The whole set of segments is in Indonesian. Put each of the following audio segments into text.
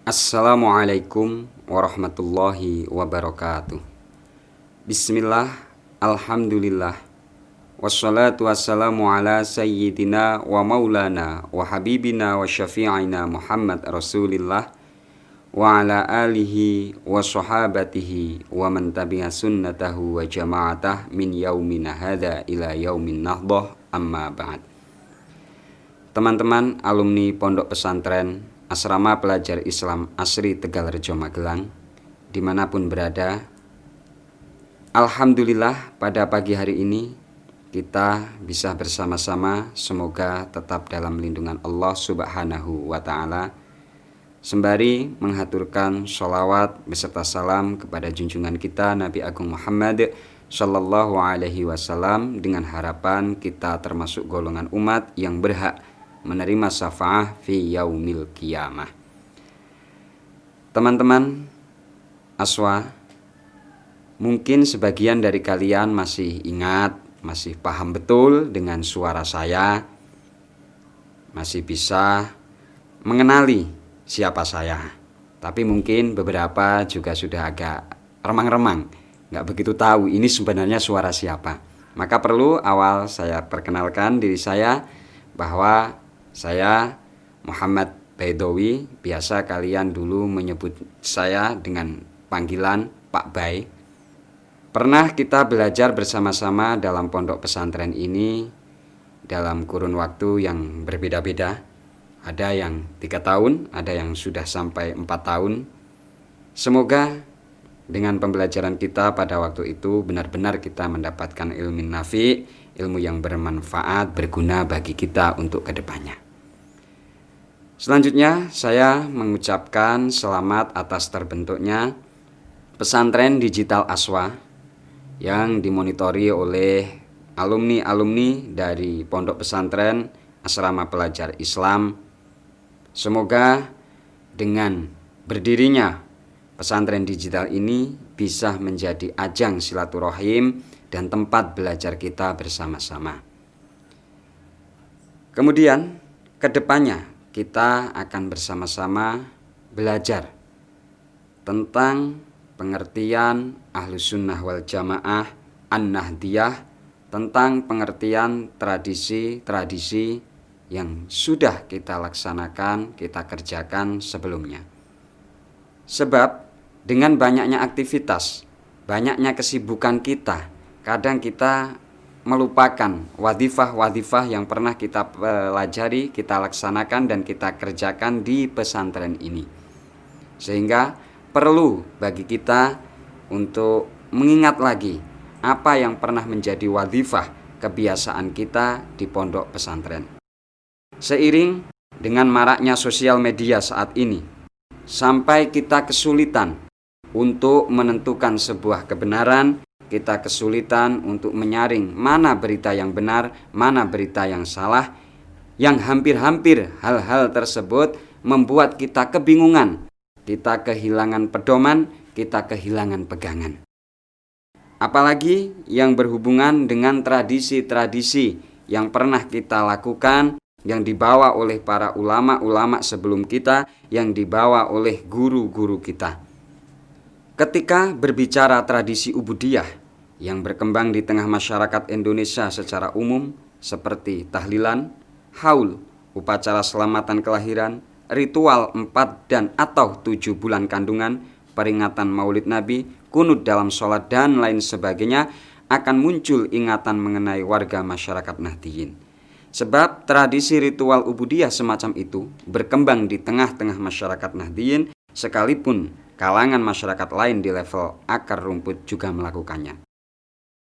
Assalamualaikum warahmatullahi wabarakatuh. Bismillah, alhamdulillah, wassalatu wassalamu ala sayyidina wa maulana wa habibina wa syafi'ina Muhammad Rasulillah wa ala alihi wa sahabatihi wa man tabi'a sunnatahu wa jama'atah min yaumina hadha ila yaumin nahdah, amma ba'd. Teman-teman alumni Pondok Pesantren Asrama Pelajar Islam Asri Tegalrejo Magelang, dimanapun berada, alhamdulillah pada pagi hari ini kita bisa bersama-sama, semoga tetap dalam lindungan Allah Subhanahu wa Ta'ala, sembari menghaturkan sholawat beserta salam kepada junjungan kita Nabi Agung Muhammad Sallallahu Alaihi Wasallam, dengan harapan kita termasuk golongan umat yang berhak menerima syafa'ah fi yaumil qiyamah. Teman-teman Aswa, mungkin sebagian dari kalian masih ingat, masih paham betul dengan suara saya, masih bisa mengenali siapa saya. Tapi mungkin beberapa juga sudah agak remang-remang, nggak begitu tahu ini sebenarnya suara siapa. Maka perlu awal saya perkenalkan diri saya, bahwa saya Muhammad Baidowi, biasa kalian dulu menyebut saya dengan panggilan Pak Bay. Pernah kita belajar bersama-sama dalam pondok pesantren ini dalam kurun waktu yang berbeda-beda. Ada yang 3 tahun, ada yang sudah sampai 4 tahun. Semoga dengan pembelajaran kita pada waktu itu benar-benar kita mendapatkan ilmu nafi, ilmu yang bermanfaat, berguna bagi kita untuk kedepannya. Selanjutnya saya mengucapkan selamat atas terbentuknya pesantren digital Aswa yang dimonitori oleh alumni-alumni dari Pondok Pesantren Asrama Pelajar Islam. Semoga dengan berdirinya pesantren digital ini bisa menjadi ajang silaturahim dan tempat belajar kita bersama-sama. Kemudian kedepannya kita akan bersama-sama belajar tentang pengertian Ahlus Sunnah wal Jamaah An-Nahdiyah, tentang pengertian tradisi-tradisi yang sudah kita laksanakan, kita kerjakan sebelumnya. Sebab dengan banyaknya aktivitas, banyaknya kesibukan kita, kadang kita melupakan wadifah-wadifah yang pernah kita pelajari, kita laksanakan dan kita kerjakan di pesantren ini. Sehingga perlu bagi kita untuk mengingat lagi apa yang pernah menjadi wadifah kebiasaan kita di pondok pesantren. Seiring dengan maraknya sosial media saat ini, sampai kita kesulitan untuk menentukan sebuah kebenaran, kita kesulitan untuk menyaring mana berita yang benar, mana berita yang salah, yang hampir-hampir hal-hal tersebut membuat kita kebingungan, kita kehilangan pedoman, kita kehilangan pegangan. Apalagi yang berhubungan dengan tradisi-tradisi yang pernah kita lakukan, yang dibawa oleh para ulama-ulama sebelum kita, yang dibawa oleh guru-guru kita. Ketika berbicara tradisi ubudiyah yang berkembang di tengah masyarakat Indonesia secara umum, seperti tahlilan, haul, upacara selamatan kelahiran, ritual 4 dan atau 7 bulan kandungan, peringatan maulid Nabi, kunut dalam sholat dan lain sebagainya, akan muncul ingatan mengenai warga masyarakat Nahdiyin. Sebab tradisi ritual ubudiyah semacam itu berkembang di tengah-tengah masyarakat Nahdiyin, sekalipun kalangan masyarakat lain di level akar rumput juga melakukannya.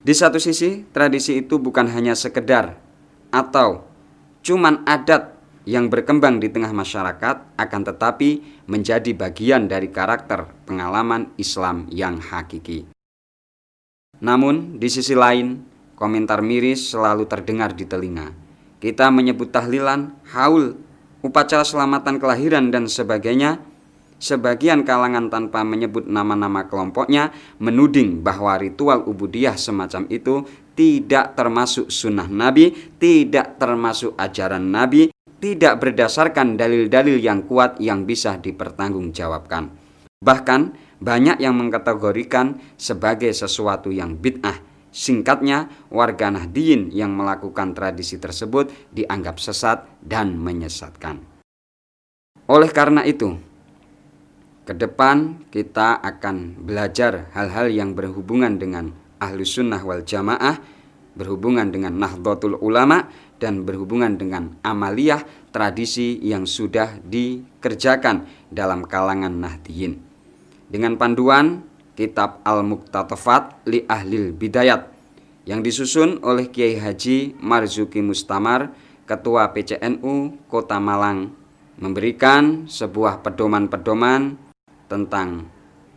Di satu sisi, tradisi itu bukan hanya sekedar atau cuman adat yang berkembang di tengah masyarakat, akan tetapi menjadi bagian dari karakter pengalaman Islam yang hakiki. Namun, di sisi lain, komentar miris selalu terdengar di telinga. Kita menyebut tahlilan, haul, upacara selamatan kelahiran dan sebagainya, sebagian kalangan tanpa menyebut nama-nama kelompoknya menuding bahwa ritual ubudiyah semacam itu tidak termasuk sunnah Nabi, tidak termasuk ajaran Nabi, tidak berdasarkan dalil-dalil yang kuat yang bisa dipertanggungjawabkan. Bahkan banyak yang mengkategorikan sebagai sesuatu yang bid'ah. Singkatnya, warga Nahdiyin yang melakukan tradisi tersebut dianggap sesat dan menyesatkan. Oleh karena itu, ke depan kita akan belajar hal-hal yang berhubungan dengan Ahlus Sunnah wal Jamaah, berhubungan dengan Nahdlatul Ulama, dan berhubungan dengan amaliyah tradisi yang sudah dikerjakan dalam kalangan Nahdiyin. Dengan panduan Kitab Al-Muqtatafat li Ahlil Bidayat yang disusun oleh Kiai Haji Marzuki Mustamar, Ketua PCNU Kota Malang, memberikan sebuah pedoman-pedoman tentang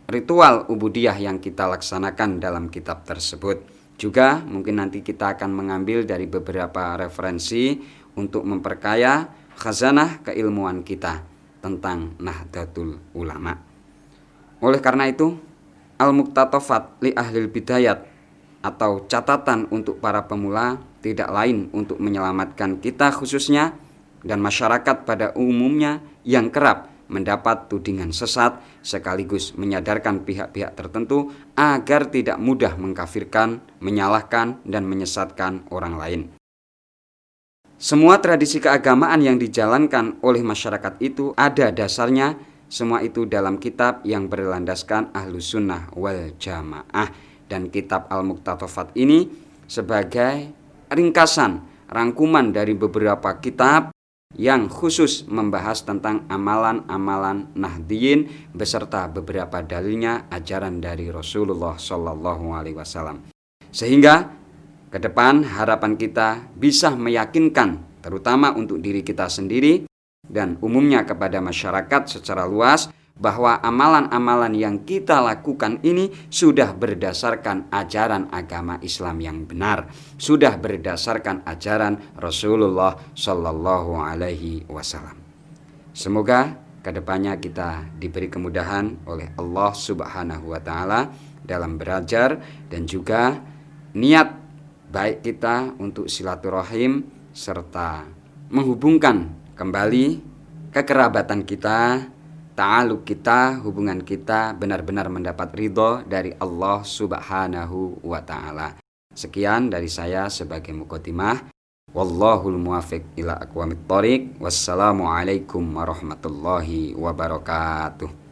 ritual ubudiyah yang kita laksanakan dalam kitab tersebut. Juga mungkin nanti kita akan mengambil dari beberapa referensi untuk memperkaya khazanah keilmuan kita tentang Nahdlatul Ulama. Oleh karena itu, Al-Muqtatafat li Ahlil Bidayat atau catatan untuk para pemula tidak lain untuk menyelamatkan kita khususnya dan masyarakat pada umumnya yang kerap mendapat tudingan sesat, sekaligus menyadarkan pihak-pihak tertentu agar tidak mudah mengkafirkan, menyalahkan, dan menyesatkan orang lain. Semua tradisi keagamaan yang dijalankan oleh masyarakat itu ada dasarnya. Semua itu dalam kitab yang berlandaskan Ahlus Sunnah wal Jamaah, dan kitab Al-Muqtatafat ini sebagai ringkasan, rangkuman dari beberapa kitab yang khusus membahas tentang amalan-amalan Nahdiyin beserta beberapa dalilnya ajaran dari Rasulullah Shallallahu Alaihi Wasallam. Sehingga ke depan harapan kita bisa meyakinkan terutama untuk diri kita sendiri dan umumnya kepada masyarakat secara luas bahwa amalan-amalan yang kita lakukan ini sudah berdasarkan ajaran agama Islam yang benar, sudah berdasarkan ajaran Rasulullah Shallallahu Alaihi Wasallam. Semoga kedepannya kita diberi kemudahan oleh Allah Subhanahu Wa Taala dalam belajar dan juga niat baik kita untuk silaturahim serta menghubungkan kembali kekerabatan kita, ta'aluk kita, hubungan kita benar-benar mendapat ridho dari Allah Subhanahu wa Ta'ala. Sekian dari saya sebagai muqaddimah. Wallahul muwafiq ila aqwamit thoriq. Wassalamualaikum warahmatullahi wabarakatuh.